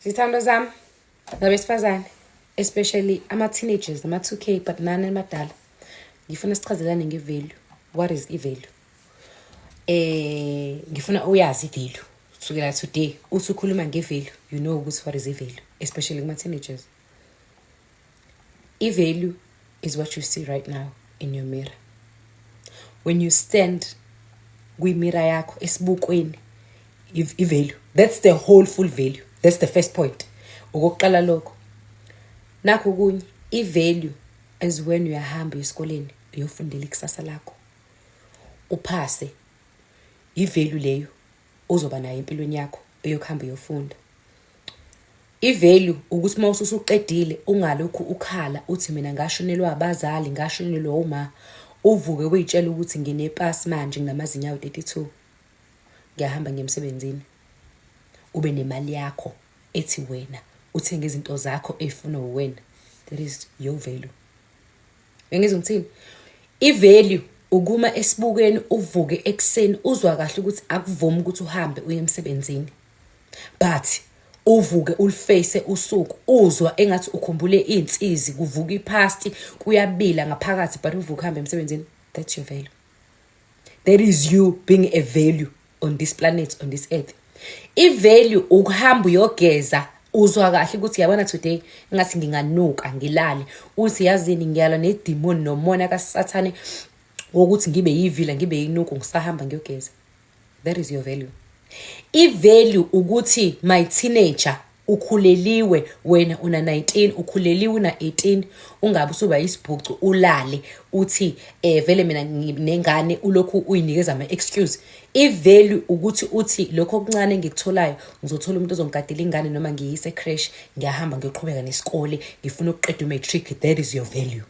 Zithando zami nabesifazane, especially ama-teenagers, ama-2K, but nani amadala. Ngifuna sichazelane nge-value. What is i-value? Ngifuna uyazi i-value. Kusukela today, uthi ukhuluma nge-value, you know ukuthi what is i-value, especially kuma-teenagers. I-value is what you see right now in your mirror. When you stand kwi-mirror yakho esibukweni, i-value. That's the whole full value. That's the first point. Ukuqala lokho. Nakho kunye, i-value is when uyahamba esikoleni uyofundela ikusasa lakho. Uphase. I-value leyo uzoba nayo empilweni yakho eyokuhamba uyofunda. I-value ukuthi uma usuqedile ungalokhu ukhala uthi mina ngashonelwa abazali, ngashonelwa uma. Uvuke uyitshela ukuthi nginepass manje nginamazinyo awu 32. Ngiyahamba ngemsebenzini. Ube nemali yakho ethi wena uthenga izinto zakho efuna uwena. That is your value. Ngizwe ngithini? I-value ukuma esibukweni uvuke ekseni uzwa kahle ukuthi akuvumi ukuthi uhambe uye emsebenzini. But uvuke uliface usuku uzwa engathi ukhumbule izinsizi kuvuka ipasti kuyabila ngaphakathi but uvuka hamba emsebenzini. That's your value. That is you being a value on this planet, on this earth. I-value ukuhamba uyogeza uzwa kahle ukuthi yabona today ngathi nginganuka ngilale uthi yazini ngiyala nedemon nomona kaSathane ukuthi ngibe yivila ngibe yinuku ngisahamba ngiyogeza. That is your value. I-value ukuthi my teenager ukhuleliwe wena una 19 ukhuleliwe una 18 ungabe usuba isibhucu ulale uthi vele mina nengane ulokhu uyinikeza ama excuse. I-value ukuthi uthi lokho okuncane ngikutholayo ngizothola umuntu ozongigadela ingane noma ngiyise crash ngiyahamba ngiyoqhubeka nesikole ngifuna ukuqeda umatric. That is your value.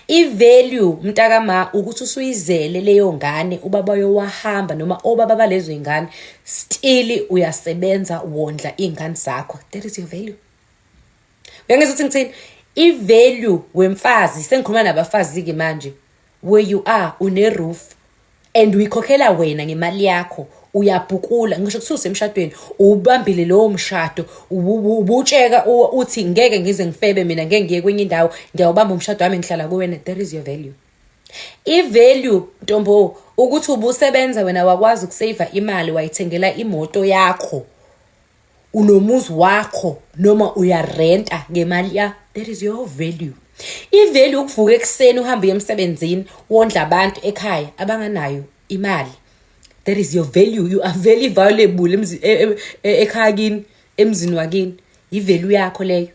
I-value mntakama ukuthi usuyizele leyo ngane ubaba wahamba noma obaba balezo ingane still uyasebenza wondla ingane zakho. That is your value. Uyangizwa ukuthi ngithini? I-value wemfazi sengikhuluma nabafazi ke manje where you are une roof and uyikhokhela wena ngemali yakho uyabhukula ngisho kuthi usemshadweni ubambile lowo mshado ubutsheka uthi ngeke ngize ngifebe mina ngeke ngiye kwenye indawo ngiyawubamba umshado wami ngihlala kuwena. That is your value. I-value ntombo ukuthi ubusebenza wena wakwazi ukusave imali wayithengela imoto yakho unomuzi wakho noma uyarenta ngemali ya. That is your value. I-value ukuvuka ekseni uhambe emsebenzini wondla abantu ekhaya abanganayo imali. That is your value. You are very valuable ekhaya kini emzini wakini. I-value yakho leyo.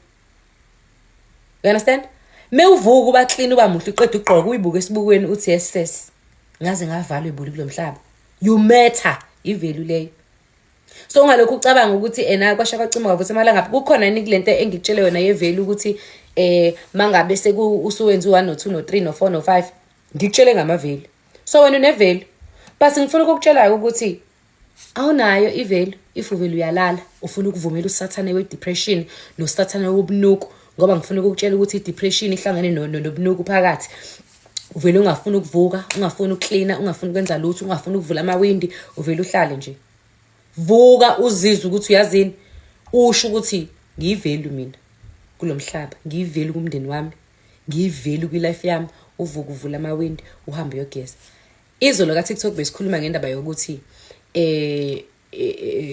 You understand? Mewuvuka uba clean uba muhle uqeda ugqoka uyibuka esibukweni uthi yes ngaze ngavaluable kulo mhlaba. You matter. I-value leyo. So ngalokho ucabanga ukuthi ena kwasha kwacima kwavusa amalanga kukhona yini kulento engikutshele wena ye-value ukuthi mangabe usuwenza u1 no 2 no 3 no 4 no 5 ngikutshele ngama-value. So wena une-value. Basi ngifuna ukukutshela ukuthi awunayo i-value if uvele uyalala ufuna ukuvumela uSathane we-depression noSathane wobunuku ngoba ngifuna ukukutshela ukuthi i-depression ihlangene nobunuku phakathi. Uvele ungafuna ukuvuka, ungafuna ukuklina, ungafuna ukwenza lutho, ungafuna ukuvula amawindi, uvele uhlale nje. Vuka uzizwe ukuthi uyazini usho ukuthi ngiyivalue mina kulomhlaba, ngiyivalue kumndeni wami, ngiyivalue kwi-life yami. Uvuka uvula amawindi uhambe uyogeza. Izolo ka TikTok besikhuluma ngendaba yokuthi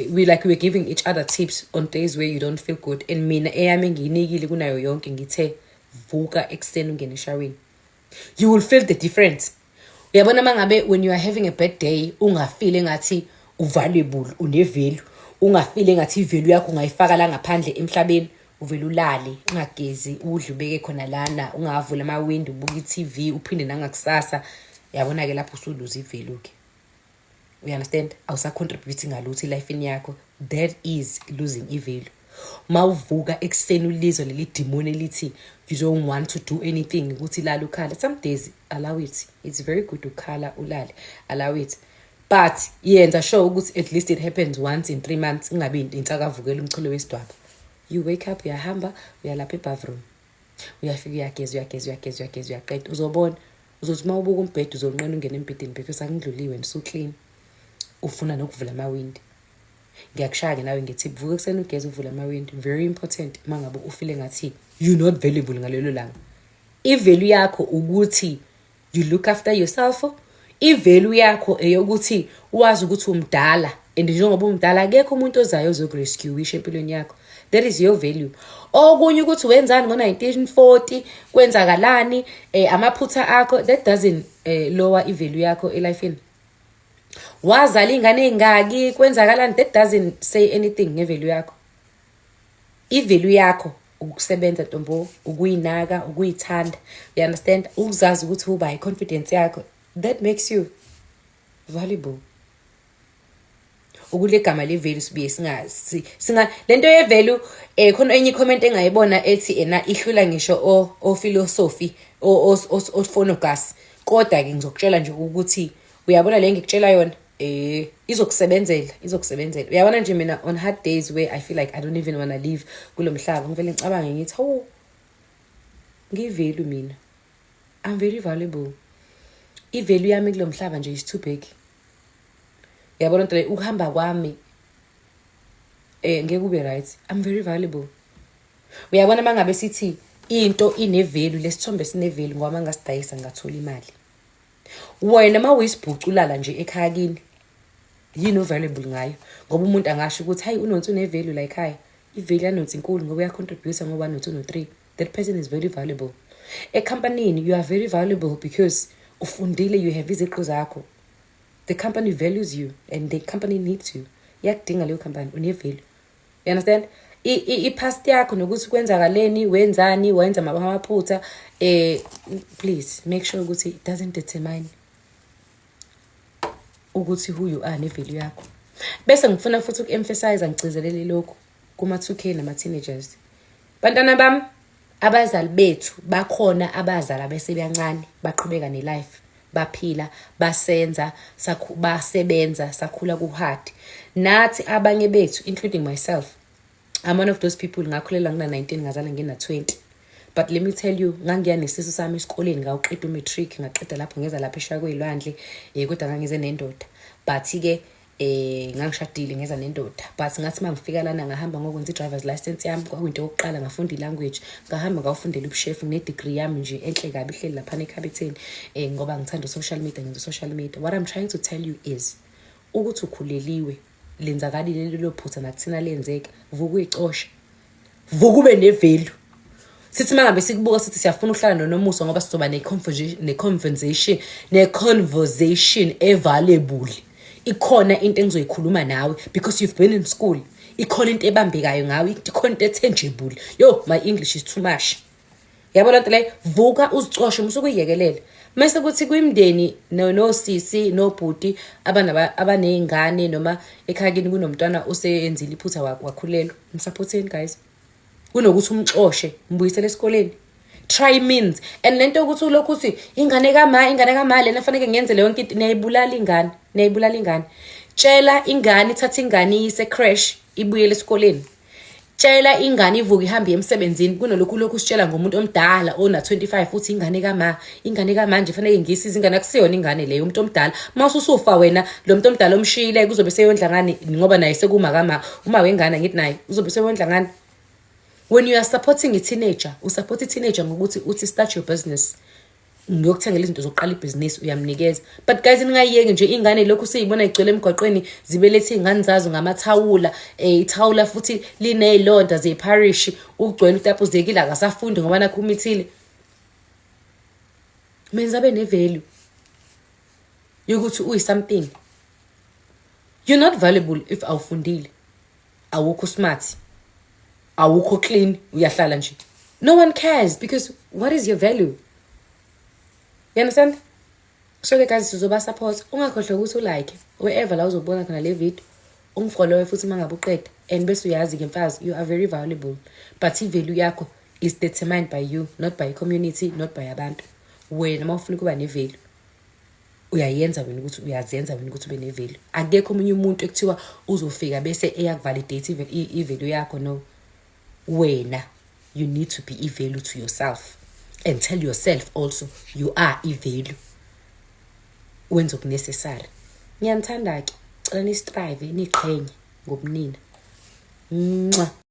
we're giving each other tips on days where you don't feel good and mina eyami engiyinikile kunayo yonke ngithe vuka ekseni ungene eshaweni. You will feel the difference. Uyabona mangabe when you are having a bad day ungafeel ngathi uvaluable une-value, ungafeel ngathi i-value yakho ungayifaka la ngaphandle emhlabeni, uvele ulale ungagezi udle ubeke khona lana ungavula amawindi ubuka i-TV uphinde nangakusasa. Yabona ke lapho usuluza i-value ke. You understand? Awusacontributing ngalutho elifeni yakho. That is losing i-value. Mawuvuka ekseni ulizwa leli demon elithi you don't want to do anything ukuthi lala ukhala. Some days allow it. It's very good ukhala ulale. Allow it. But yenza sure ukuthi at least it happens once in 3 months ingabe insakavukela umchilo wesidwaba. You wake up uyahamba uyalapha ebathroom. Uyafika uyageza uyaqeda uzobona. Uzothi uma ubuka umbhede uzonqena ungena embhedeni because angidluliwe nisuclean. Ufuna nokuvula amawindi. Ngiyakushaya nawe ngithi vuka ekuseni ugeze uvule amawindi. Very important mangabe ufile ngathi you not valuable ngalelo langa. I-value yakho ukuthi you look after yourself. I-value yakho eyokuthi wazi ukuthi umdala and njengoba umdala akekho umuntu ozayo ozokurescue isho empilweni yakho. That is your value. Okunye ukuthi wenzani ngo-1940 kwenzakalani amaphutha akho, that doesn't lower i-value yakho elifeni. Wazala ingane engaki kwenzakalani, that doesn't say anything ngevalue yakho. I-value yakho ukusebenza ntombo, ukuyinaka, ukuyithanda. You understand? Ukuzazi ukuthi uba i-confidence yakho, that makes you valuable. Ukule gama le value sibiye singa lento ye value khona enye comment engayibona ethi ena ihlula ngisho o philosophy o phonogas. Kodwa ke ngizokutshela nje ukuthi uyabona le ngikutshela yona izokusebenzela. Uyabona nje mina on hard days where I feel like I don't even want to live kulo mhlaba ngivele ngicabange ngithi ngivalue mina, I'm very valuable. I-value yami kulo mhlaba nje is too big. Yabona nto ukuhamba kwami ngeke kube right. I'm very valuable. Uyabona mangabe sithi into ine-value, lesithombe sine-value ngoba mangasidayisa ngathola imali. Wena mawuyisibhuculala nje ekhaya kini, you valuable ngayo ngoba umuntu angasho ukuthi hayi uNonsi une-value la ekhaya. I-value yaNonsi inkulu ngoba uyacontribute ngoba uNonsi uno-3. That person is very valuable. Ecompanyini you are very valuable because ufundile, you have iziqu zakho. The company values you and the company needs you. Yakudinga leyo company, une-value. You understand? I-past yakho nokuthi kwenzakaleni, wenzani, wenza amaphutha, please make sure ukuthi it doesn't determine ukuthi who you are ne-value yakho. Bese ngifuna futhi uku-emphasize ngigcizelele lokho kuma-2K nama-teenagers. Bantwana bami, abazali bethu bakhona abazala besebancane baqhubeka ne-life. Baphila, basenza, basebenza, sakhula ku-hard. Nathi abanye bethu, including myself, I'm one of those people ngakhulela ngina-19 ngazala ngina-20. But let me tell you, ngangiya nesisu sami esikoleni ngawuqeda umatric, ngaqeda lapho ngeza lapha eShaka kweyiLwandle, kodwa ngangize nendoda. But-ke ngangishadile ngeza nendoda. But ngathi mangifika lana ngahamba ngokwenza i-driver's license yami, kwakuyinto yokuqala ngafunda i-language, ngahamba ngawufundela ubuchef ne-degree yami nje enhle kabi ihleli lapha ekhabetheni ngoba ngithanda social media, ngenza social media. What I'm trying to tell you is ukuthi ukhuleliwe, lenzakalile lelo phutha nakuthina lenzeka, vuka uyicosha, vuka ube ne-value. Sithi mangabe sikubuka sithi siyafuna ukuhlala noNomusa ngoba sizoba ne-conversation evaluable. Ikhona into engizoyikhuluma nawe because you've been in school. Ikhona into ebambekayo ngawe, ikhona into tangible. Yo, my English is too much. Yabona nto le, vuka uzicoshe musukuyiyekelela. Mase kuthi kwimndeni no-sisi no-bhuti abaneyingane noma ekhaya kini kunomntwana oseyenzile iphutha wakhulelwa, msupporteni guys. Kunokuthi umxoshe mbuyisele esikoleni. Try means. And lento ukuthi ulokhu uthi ingane kama lena fanele ngiyenze leyo nto, niyayibulala ingane. Tshela ingane ithatha ingane iyise crash ibuyele esikoleni. Tshela ingane ivuka ihambe emsebenzini kunolokhu usitshela ngomuntu omdala ona 25 futhi ingane manje fanele ngisize ingane akusiyona ingane leyo umuntu omdala. Mawususufa wena lo muntu omdala omshiyile kuzobe seyondla ngani ngoba naye sekuma uma wengane ngithi naye uzobe seyondla ngani. When you are supporting a teenager, usupport a teenager ngokuthi uthi start your business. Ngiyokuthengela izinto zokuqala ibhizinisi uyamnikeza. But guys ningayiyeke nje ingane lokhu siyibona igcwele emgwaqweni zibelethe ingane zazo ngamathawula, ithawula futhi linezilonda zeparish, ugcwele utapuzekile akasafundi ngoba nakho umithile. Menza be ne-value. Yokuthi uyi something. You're not valuable if awufundile. Awukho smart. Awukho clean, uyahlala nje. No one cares because what is your value? You understand? So guys sizoba support. Ungakhohlwa ukuthi ulike wherever la uzobona khona le video. Ungifollow futhi mangabe uqeda and bese uyazi ke mfazi you are very valuable. But i-value yakho is determined by you, not by community, not by abantu. Wena mawufuna kuba ne-value uyayenza wena ukuthi uyazenza wena ukuthi ube ne-value. Akekho omunye umuntu ekuthiwa uzofika bese eyakuvalidate i-value yakho, no. Wena, you need to be a value to yourself and tell yourself also you are a value. Wenza okunesessary. Ngiyanithanda ke, cela ni strive niqhenye ngobunina. Mwah.